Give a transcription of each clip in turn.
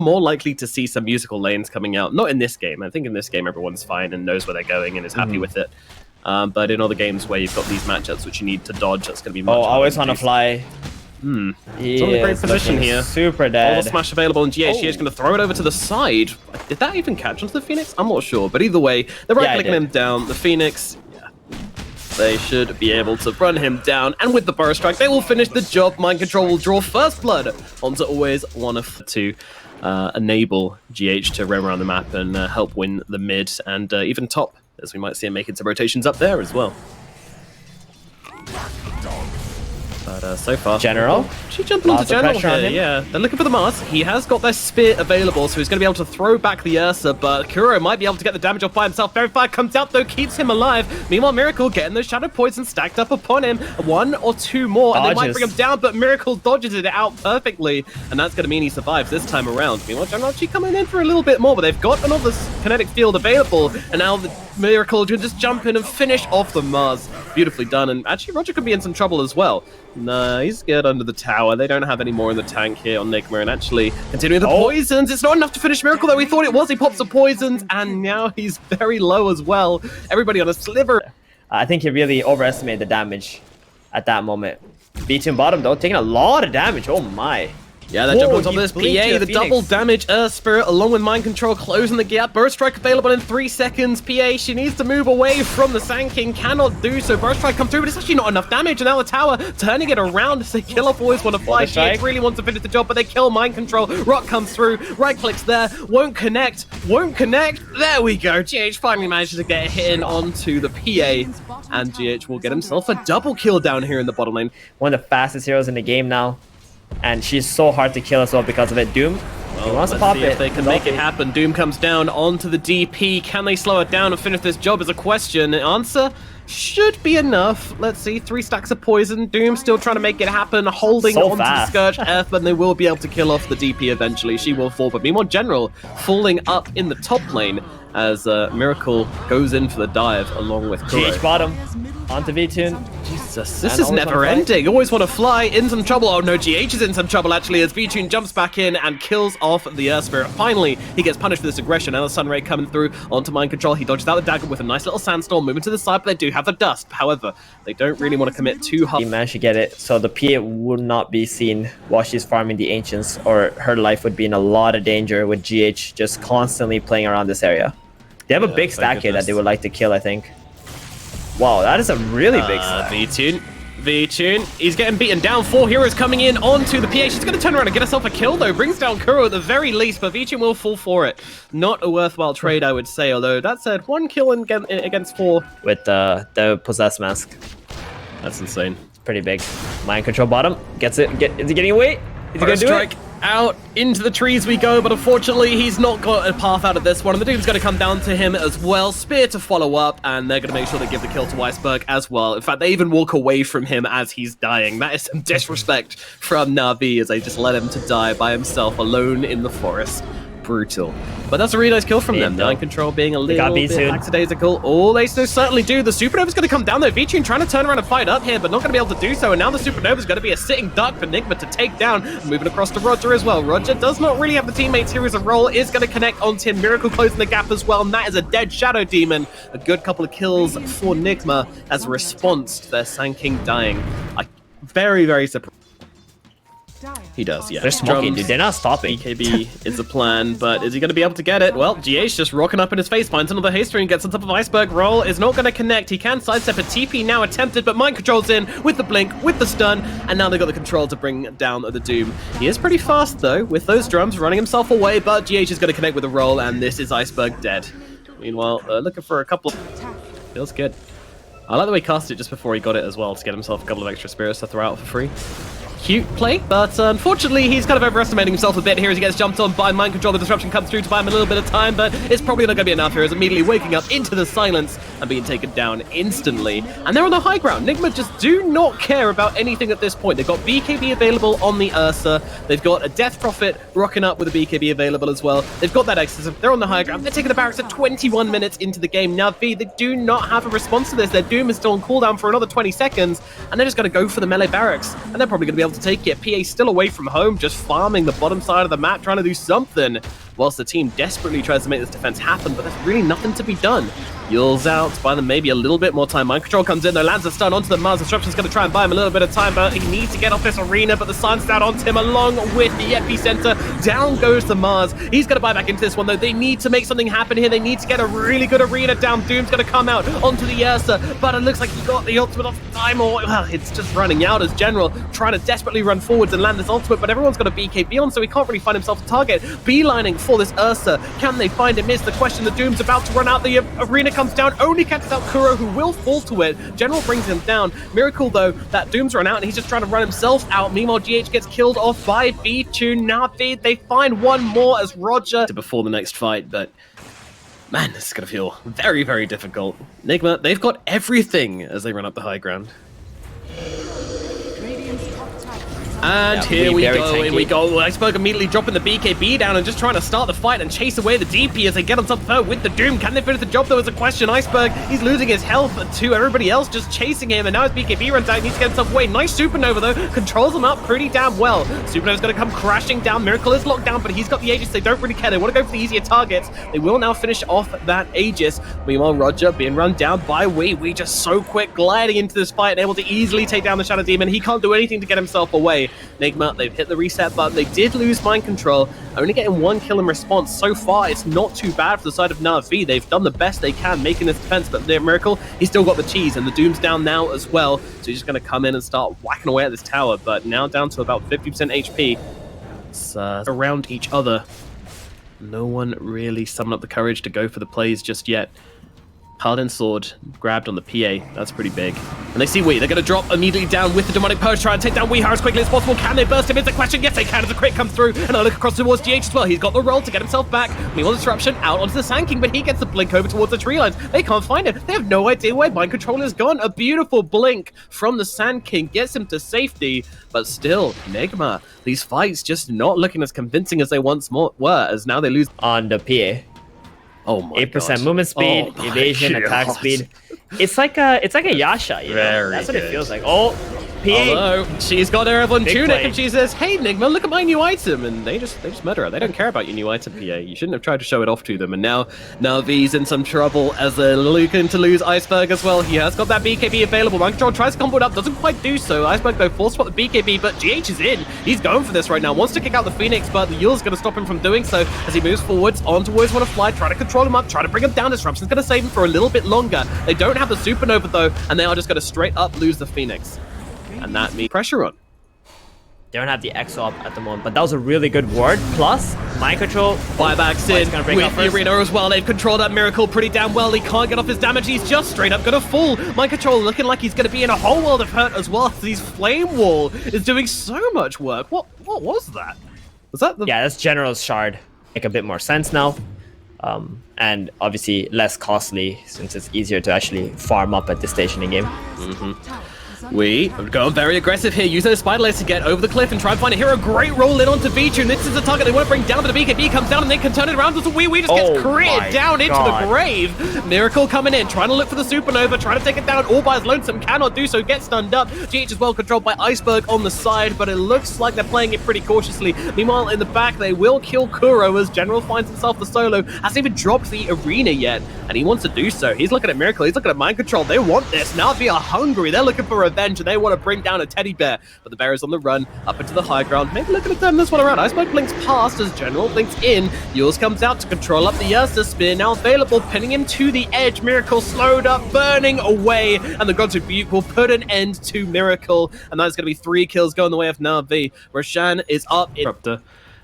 more likely to see some musical lanes coming out. Not in this game. I think in this game everyone's fine and knows where they're going and is happy with it. But in other games where you've got these matchups which you need to dodge, that's going to be much harder. Always on a fly. He's in a great position here. Super dead. All the smash available, and GH is going to throw it over to the side. Did that even catch onto the Phoenix? I'm not sure, but either way, they're right-clicking him down. The Phoenix, they should be able to run him down, and with the burst strike, they will finish the job. Mind Control will draw first blood onto always one of two. Enable GH to roam around the map and help win the mid and even top, as we might see him making some rotations up there as well. But so far, General. She jumped into General here, yeah. They're looking for the Mars. He has got their Spear available, so he's going to be able to throw back the Ursa, but Kuro might be able to get the damage off by himself. Verify comes out, though, keeps him alive. Meanwhile, Miracle getting those Shadow Poisons stacked up upon him. One or two more, and they might bring him down, but Miracle dodges it out perfectly, and that's going to mean he survives this time around. Meanwhile, General actually coming in for a little bit more, but they've got another kinetic field available, and now the Miracle can just jump in and finish off the Mars. Beautifully done, and actually Roger could be in some trouble as well. No, he's scared under the tower. They don't have any more in the tank here on Nigma, and actually continuing the poisons. It's not enough to finish Miracle, though. We thought it was. He pops the poisons, and now he's very low as well. Everybody on a sliver. I think he really overestimated the damage at that moment. V2 bottom, though, taking a lot of damage. Oh, my. Yeah, they're jumping on top of this PA, the double damage Spirit along with Mind Control closing the gap. Burst Strike available in 3 seconds. PA, she needs to move away from the Sand King, cannot do so. Burst Strike comes through, but it's actually not enough damage. And now the tower turning it around as they kill off always want to fly. GH really wants to finish the job, but they kill Mind Control. Rock comes through, right clicks there, won't connect. There we go. GH finally manages to get a hit in onto the PA, and GH will get himself a double kill down here in the bottom lane. One of the fastest heroes in the game now. And she's so hard to kill as well because of it. Doom, he wants to pop it. If they can make it happen. Doom comes down onto the DP. Can they slow it down and finish this job is a question. The answer should be enough. Let's see, 3 stacks of poison. Doom still trying to make it happen, holding onto the Scourge F, but they will be able to kill off the DP eventually. She will fall, but meanwhile, General falling up in the top lane as Miracle goes in for the dive along with Kuro. GH bottom onto V2. Jesus, this is never ending. Always want to fly, in some trouble. Oh no, GH is in some trouble actually as V2 jumps back in and kills off the Earth Spirit. Finally, he gets punished for this aggression. Now the Sun Ray coming through onto Mind Control. He dodges out the dagger with a nice little sandstorm, moving to the side, but they do have the dust. However, they don't really want to commit too hard. He managed to get it, so the PA would not be seen while she's farming the Ancients, or her life would be in a lot of danger with GH just constantly playing around this area. They have a big stack here that they would like to kill, I think. Wow, that is a really big stack. V-Tune, he's getting beaten down. 4 heroes coming in onto the PA. She's going to turn around and get herself a kill, though. Brings down Kuro at the very least, but V-Tune will fall for it. Not a worthwhile trade, I would say, although that said, 1 kill against 4. With the Possessed Mask. That's insane. It's pretty big. Mind Control bottom. Gets it. Is he getting away? Is he going to do it? Out into the trees we go, but unfortunately he's not got a path out of this one, and the Doom's going to come down to him as well. Spear to follow up, and they're going to make sure they give the kill to Iceberg as well. In fact, they even walk away from him as he's dying. That is some disrespect from Navi as they just let him to die by himself alone in the forest. Brutal. But that's a really nice kill from them. Mind Control being a little bit lackadaisical. Oh, they so certainly do. The Supernova's going to come down though. V-Tune trying to turn around and fight up here, but not going to be able to do so. And now the Supernova's going to be a sitting duck for Nigma to take down. Moving across to Roger as well. Roger does not really have the teammates here as a role. Is going to connect onto him. Miracle closing the gap as well. And that is a dead Shadow Demon. A good couple of kills for Nigma as a response to their Sand King dying. Very, very surprised. He does, yeah. They're smoking, dude. They're not stopping. BKB is the plan, but is he going to be able to get it? Well, GH just rocking up in his face, finds another haste ring, gets on top of Iceberg. Roll is not going to connect. He can sidestep a TP now attempted, but Mind Control's in with the blink, with the stun, and now they've got the control to bring down the Doom. He is pretty fast, though, with those drums running himself away, but GH is going to connect with a roll, and this is Iceberg dead. Meanwhile, looking for a couple of... Feels good. I like the way he cast it just before he got it as well, to get himself a couple of extra spirits to throw out for free. Cute play, but unfortunately he's kind of overestimating himself a bit here as he gets jumped on by Mind Control. The disruption comes through to buy him a little bit of time, but it's probably not going to be enough here as immediately waking up into the silence and being taken down instantly. And they're on the high ground. Nigma just do not care about anything at this point. They've got BKB available on the Ursa. They've got a Death Prophet rocking up with a BKB available as well. They've got that exorcism. They're on the high ground. They're taking the barracks at 21 minutes into the game. Navi, they do not have a response to this. Their Doom is still on cooldown for another 20 seconds, and they're just going to go for the melee barracks. And they're probably going to be able able to take it. PA still away from home, just farming the bottom side of the map, trying to do something, whilst the team desperately tries to make this defense happen, but there's really nothing to be done. Yule's out, buy them maybe a little bit more time. Mind Control comes in, though, lands a stun onto the Mars. Disruption's going to try and buy him a little bit of time, but he needs to get off this arena, but the sun's down onto him along with the epicenter. Down goes the Mars. He's going to buy back into this one, though. They need to make something happen here. They need to get a really good arena down. Doom's going to come out onto the Ursa, but it looks like he got the ultimate off the time, or, well, it's just running out as General, trying to desperately run forwards and land this ultimate, but everyone's got a BKB on, so he can't really find himself a target. Beelining for this Ursa. Can they find him is the question. The Doom's about to run out. The arena comes down, only catches out Kuro, who will fall to it. General brings him down. Miracle, though, that Doom's run out, and he's just trying to run himself out. Meanwhile, GH gets killed off by B2. Navi, they find one more as Roger before the next fight, but man, this is going to feel very, very difficult. Nigma, they've got everything as they run up the high ground. And here we go. Iceberg immediately dropping the BKB down and just trying to start the fight and chase away the DP as they get on top of her with the Doom. Can they finish the job, though, is a question. Iceberg, he's losing his health to everybody else just chasing him, and now his BKB runs out. He needs to get himself away. Nice Supernova, though. Controls him up pretty damn well. Supernova's going to come crashing down. Miracle is locked down, but he's got the Aegis. They don't really care. They want to go for the easier targets. They will now finish off that Aegis. Meanwhile, Roger being run down by Wee just so quick, gliding into this fight and able to easily take down the Shadow Demon. He can't do anything to get himself away. Nigma, they've hit the reset button. They did lose Mind Control, only getting 1 kill in response. So far, it's not too bad for the side of Navi. They've done the best they can making this defense, but their Miracle, he's still got the cheese, and the Doom's down now as well. So he's just going to come in and start whacking away at this tower, but now down to about 50% HP. It's around each other. No one really summoned up the courage to go for the plays just yet. Paladin Sword grabbed on the PA. That's pretty big. And they see Wee. They're going to drop immediately down with the Demonic Purge, try and take down Weehar as quickly as possible. Can they burst him? It's a question. Yes, they can as a crit comes through. And I look across towards GH as well. He's got the roll to get himself back. Meanwhile, Disruption out onto the Sand King, but he gets the blink over towards the tree lines. They can't find it. They have no idea where Mind Control is gone. A beautiful blink from the Sand King gets him to safety. But still, Nigma, these fights just not looking as convincing as they once were, as now they lose on the PA. Oh my 8% movement speed, evasion, attack speed. It's like a Yasha, you know? That's what it feels like. Oh, PA. Although she's got her Evelyn tunic play. and she says, "Hey Nigma, look at my new item," and they just murder her. They don't care about your new item, PA. You shouldn't have tried to show it off to them. And now V's in some trouble as they're looking to lose Iceberg as well. He has got that BKB available. Mind Control tries to combo it up, doesn't quite do so. Iceberg though force spot the BKB, but GH is in. He's going for this right now. Wants to kick out the Phoenix, but the Yule's going to stop him from doing so as he moves forwards on towards Wanna Fly, try to control him up, try to bring him down. Disruption's going to save him for a little bit longer. They don't have the Supernova though, and they are just going to straight up lose the Phoenix. And that means pressure on. They don't have the EXO up at the moment, but that was a really good ward. Plus, Mind Control buybacks in with the arena as well. They've controlled that Miracle pretty damn well. He can't get off his damage. He's just straight up gonna fall. Mind Control looking like he's gonna be in a whole world of hurt as well. His Flame Wall is doing so much work. What was that? Was that the... Yeah, that's General's Shard. Make a bit more sense now. And obviously less costly since it's easier to actually farm up at this station in game. We are going very aggressive here, using the Spider Legs to get over the cliff and try and find a hero. Great roll in onto V2. This is the target they want to bring down, but the BKB comes down and they can turn it around as a Wee just gets critted down into the grave. Miracle coming in, trying to look for the Supernova, trying to take it down all by his lonesome, cannot do so, gets stunned up. GH is well controlled by Iceberg on the side, but it looks like they're playing it pretty cautiously. Meanwhile, in the back, they will kill Kuro as General finds himself the solo. Hasn't even dropped the arena yet, and he wants to do so. He's looking at Miracle, he's looking at Mind Control. They want this. Navi are hungry. They're looking for revenge, and they want to bring down a teddy bear, but the bear is on the run up into the high ground. Maybe looking to turn this one around. Iceberg blinks past as General blinks in. Yules comes out to control up the Ursa. Spear now available, pinning him to the edge. Miracle slowed up, burning away, and the Gods of Butte will put an end to Miracle, and that's going to be 3 kills going the way of Navi. Roshan is up in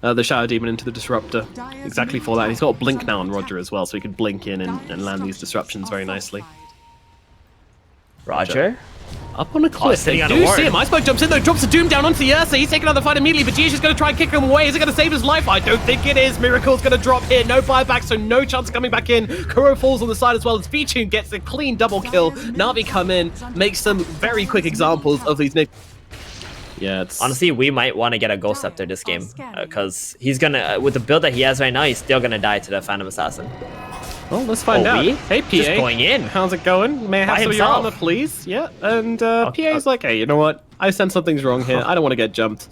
the Shadow Demon into the Disruptor. Exactly for that. And he's got a blink now on Roger as well, so he can blink in and land these disruptions very nicely. Roger? Up on a cliff, they do see him. Iceberg jumps in though, drops the Doom down onto the Ursa. He's taking out the fight immediately, but GH is going to try and kick him away. Is it going to save his life? I don't think it is. Miracle's going to drop here. No buyback, so no chance of coming back in. Kuro falls on the side as well as V2 gets a clean double kill. Navi come in, makes some very quick examples of these Yeah, honestly, we might want to get a Ghost Scepter this game, because he's going to, with the build that he has right now, he's still going to die to the Phantom Assassin. Well, let's find out. Hey, PA. Just going in. How's it going? May I have some of your armor, please? Yeah, and PA's like, hey, you know what? I sense something's wrong here. I don't want to get jumped.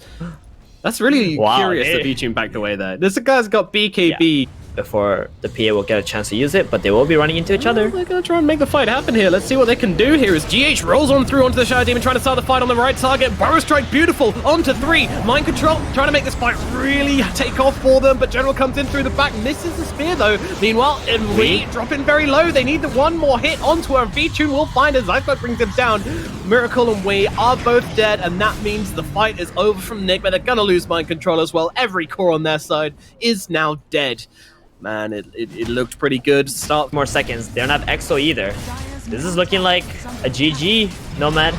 That's really curious that V-Tune backed away there. This guy's got BKB. Yeah. Before the PA will get a chance to use it, but they will be running into each other. They're gonna try and make the fight happen here. Let's see what they can do here as GH rolls on through onto the Shadow Demon, trying to start the fight on the right target. Burrow Strike, beautiful, onto 3. Mind Control, trying to make this fight really take off for them, but General comes in through the back, misses the spear though. Meanwhile, we dropping very low. They need the one more hit onto her. V-Tune will find as Iceberg brings him down. Miracle and Wei are both dead, and that means the fight is over from Nigma. They're gonna lose Mind Control as well. Every core on their side is now dead. Man, it looked pretty good. Start more seconds. They don't have EXO either. This is looking like a GG, Nomad.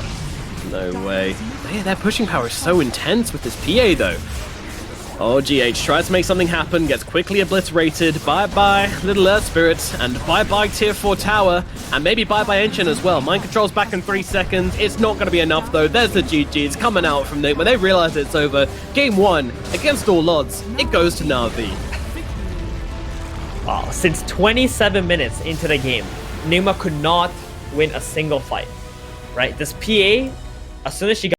No way. Their pushing power is so intense with this PA though. Oh, GH tries to make something happen, gets quickly obliterated. Bye-bye, Little Earth Spirit, and bye-bye Tier 4 Tower, and maybe bye-bye Ancient as well. Mind Control's back in 3 seconds. It's not going to be enough though. There's the GG's coming out from Nigma. They realize it's over. Game 1, against all odds, it goes to Navi. Wow, since 27 minutes into the game, Nigma could not win a single fight, right? This PA, as soon as she got